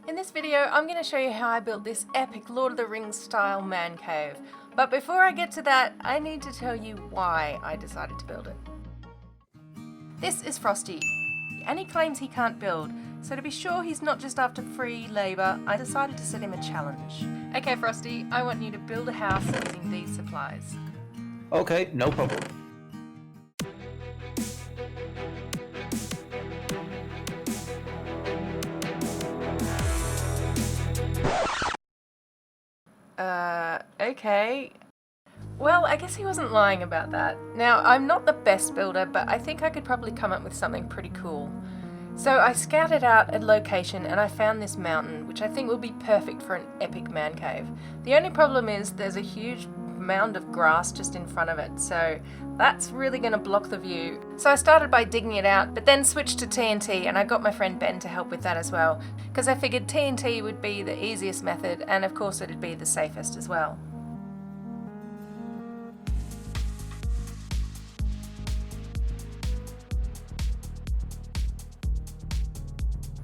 In this video, I'm going to show you how I built this epic Lord of the Rings style man cave. But before I get to that, I need to tell you why I decided to build it. This is Frosty, and he claims he can't build, so to be sure he's not just after free labour, I decided to set him a challenge. Okay Frosty, I want you to build a house using these supplies. Okay, no problem. Okay. Well, I guess he wasn't lying about that. Now, I'm not the best builder, but I think I could probably come up with something pretty cool. So I scouted out a location and I found this mountain, which I think will be perfect for an epic man cave. The only problem is there's a huge mound of grass just in front of it, so that's really going to block the view. So I started by digging it out, but then switched to TNT, and I got my friend Ben to help with that as well, because I figured TNT would be the easiest method, and of course it'd be the safest as well.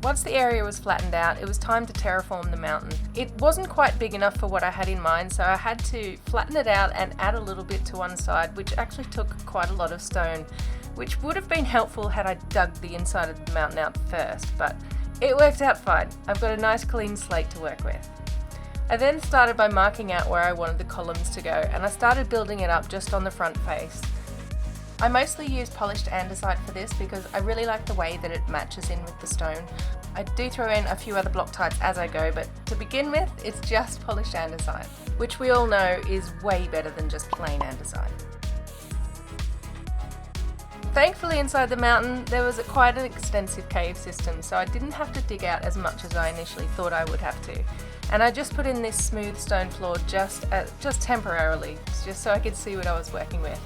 Once the area was flattened out, it was time to terraform the mountain. It wasn't quite big enough for what I had in mind, so I had to flatten it out and add a little bit to one side, which actually took quite a lot of stone, which would have been helpful had I dug the inside of the mountain out first, but it worked out fine. I've got a nice clean slate to work with. I then started by marking out where I wanted the columns to go, and I started building it up just on the front face. I mostly use polished andesite for this because I really like the way that it matches in with the stone. I do throw in a few other block types as I go, but to begin with, it's just polished andesite, which we all know is way better than just plain andesite. Thankfully, inside the mountain, there was quite an extensive cave system, so I didn't have to dig out as much as I initially thought I would have to. And I just put in this smooth stone floor just temporarily, just so I could see what I was working with.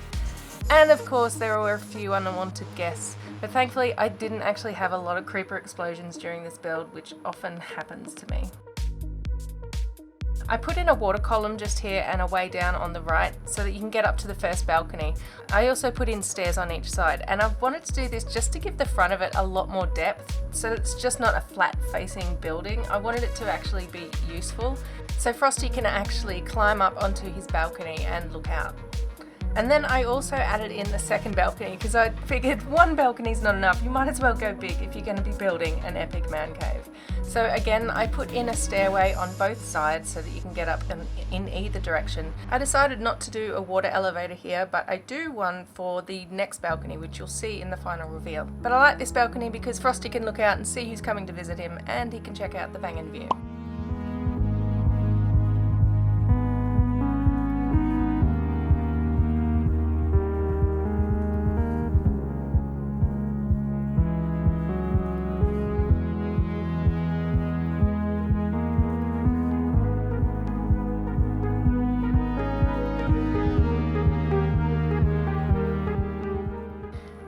And of course there were a few unwanted guests, but thankfully I didn't actually have a lot of creeper explosions during this build, which often happens to me. I put in a water column just here and a way down on the right so that you can get up to the first balcony. I also put in stairs on each side, and I wanted to do this just to give the front of it a lot more depth, so that it's just not a flat facing building. I wanted it to actually be useful, so Frosty can actually climb up onto his balcony and look out. And then I also added in the second balcony because I figured one balcony is not enough. You might as well go big if you're going to be building an epic man cave. So again, I put in a stairway on both sides so that you can get up in either direction. I decided not to do a water elevator here, but I do one for the next balcony, which you'll see in the final reveal. But I like this balcony because Frosty can look out and see who's coming to visit him, and he can check out the bangin' view.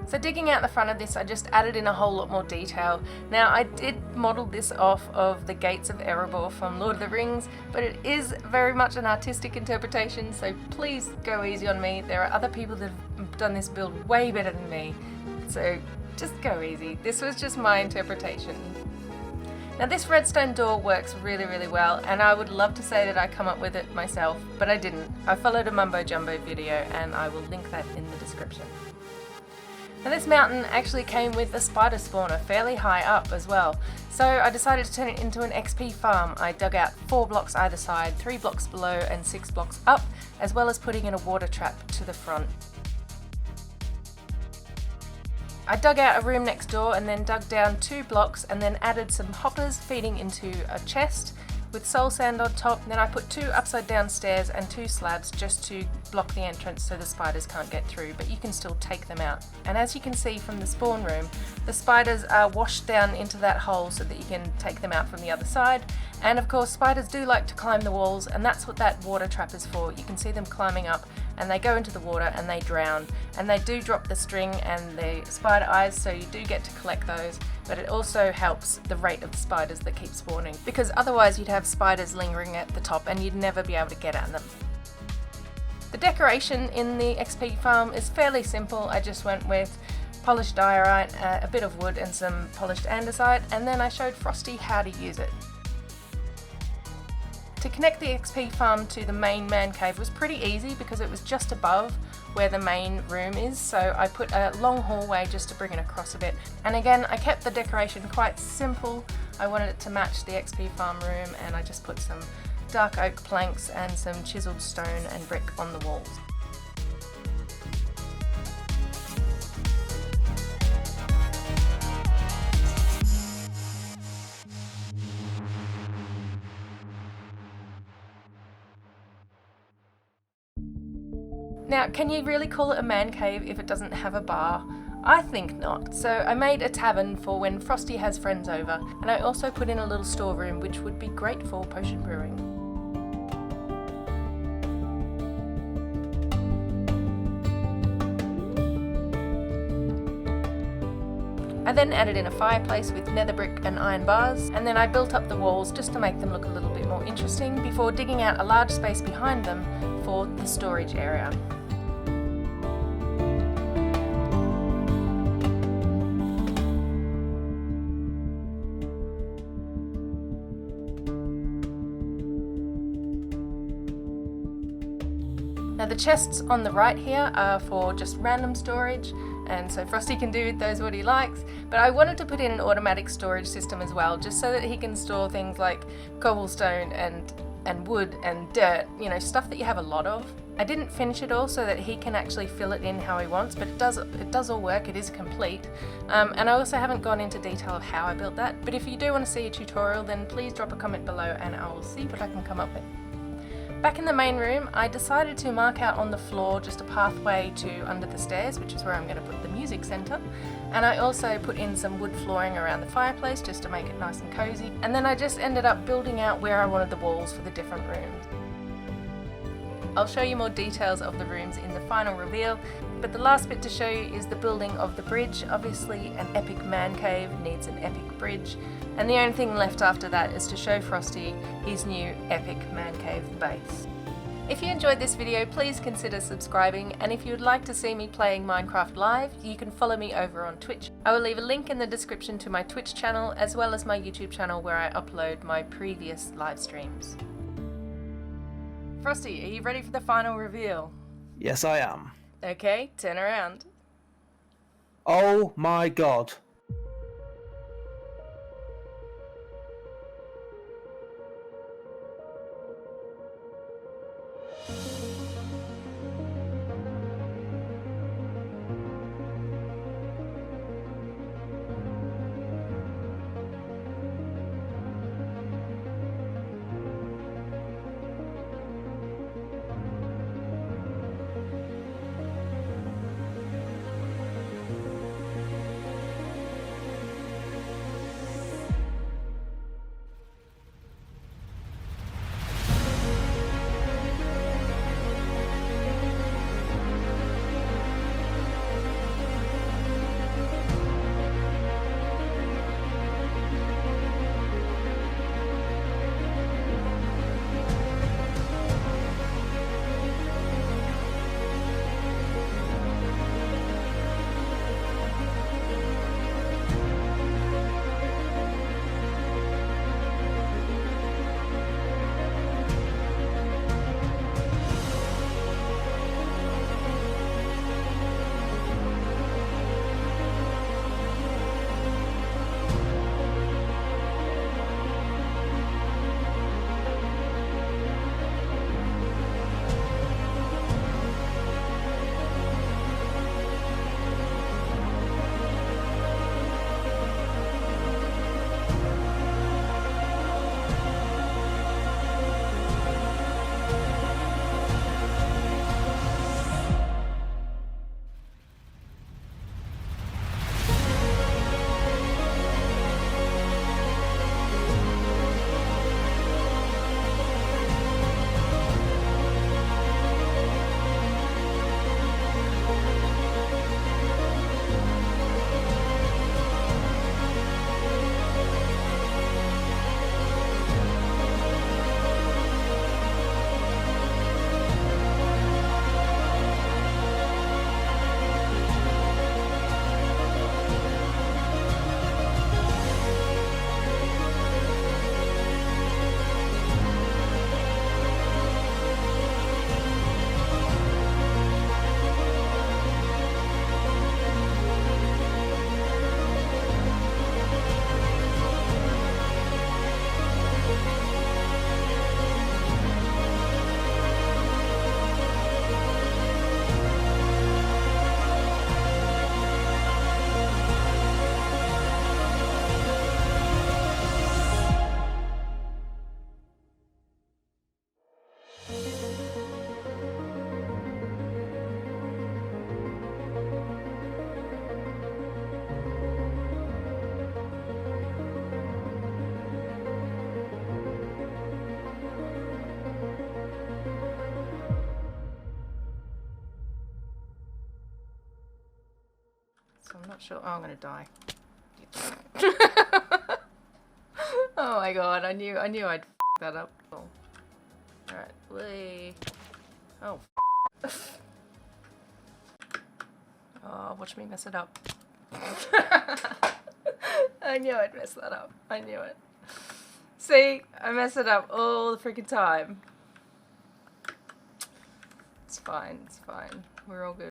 So digging out the front of this, I just added in a whole lot more detail. Now I did model this off of the gates of Erebor from Lord of the Rings, but it is very much an artistic interpretation, so please go easy on me. There are other people that have done this build way better than me, so just go easy. This was just my interpretation. Now this redstone door works really, really well, and I would love to say that I come up with it myself, but I didn't. I followed a mumbo jumbo video, and I will link that in the description. Now this mountain actually came with a spider spawner fairly high up as well, so I decided to turn it into an XP farm. I dug out 4 blocks either side, 3 blocks below and 6 blocks up, as well as putting in a water trap to the front. I dug out a room next door and then dug down 2 blocks and then added some hoppers feeding into a chest with soul sand on top. Then I put 2 upside down stairs and 2 slabs just to block the entrance so the spiders can't get through, but you can still take them out. And as you can see from the spawn room, the spiders are washed down into that hole so that you can take them out from the other side. And of course spiders do like to climb the walls, and that's what that water trap is for. You can see them climbing up and they go into the water and they drown, and they do drop the string and the spider eyes, so you do get to collect those, but it also helps the rate of the spiders that keep spawning, because otherwise you'd have spiders lingering at the top and you'd never be able to get at them. The decoration in the XP farm is fairly simple. I just went with polished diorite, a bit of wood and some polished andesite, and then I showed Frosty how to use it. To connect the XP farm to the main man cave was pretty easy because it was just above where the main room is, so I put a long hallway just to bring it across a bit. And again, I kept the decoration quite simple. I wanted it to match the XP farm room, and I just put some dark oak planks and some chiseled stone and brick on the walls. Now, can you really call it a man cave if it doesn't have a bar? I think not. So I made a tavern for when Frosty has friends over, and I also put in a little storeroom which would be great for potion brewing. I then added in a fireplace with nether brick and iron bars, and then I built up the walls just to make them look a little bit more interesting before digging out a large space behind them for the storage area. Now the chests on the right here are for just random storage, and so Frosty can do with those what he likes, but I wanted to put in an automatic storage system as well, just so that he can store things like cobblestone and wood and dirt, you know, stuff that you have a lot of. I didn't finish it all so that he can actually fill it in how he wants, but it does all work, it is complete. And I also haven't gone into detail of how I built that, but if you do want to see a tutorial, then please drop a comment below and I will see what I can come up with. Back in the main room, I decided to mark out on the floor just a pathway to under the stairs, which is where I'm going to put the music centre. And I also put in some wood flooring around the fireplace just to make it nice and cozy. And then I just ended up building out where I wanted the walls for the different rooms. I'll show you more details of the rooms in the final reveal, but the last bit to show you is the building of the bridge. Obviously an epic man cave needs an epic bridge, and the only thing left after that is to show Frosty his new epic man cave base. If you enjoyed this video, please consider subscribing, and if you would like to see me playing Minecraft live, you can follow me over on Twitch. I will leave a link in the description to my Twitch channel as well as my YouTube channel where I upload my previous live streams. Frosty, are you ready for the final reveal? Yes, I am. Okay, turn around. Oh my god. not sure. Oh, I'm gonna die. Oh my god, I knew I'd f that up. Oh. Alright, wait. Oh, oh, watch me mess it up. I knew I'd mess that up. I knew it. See? I mess it up all the freaking time. It's fine, it's fine. We're all good.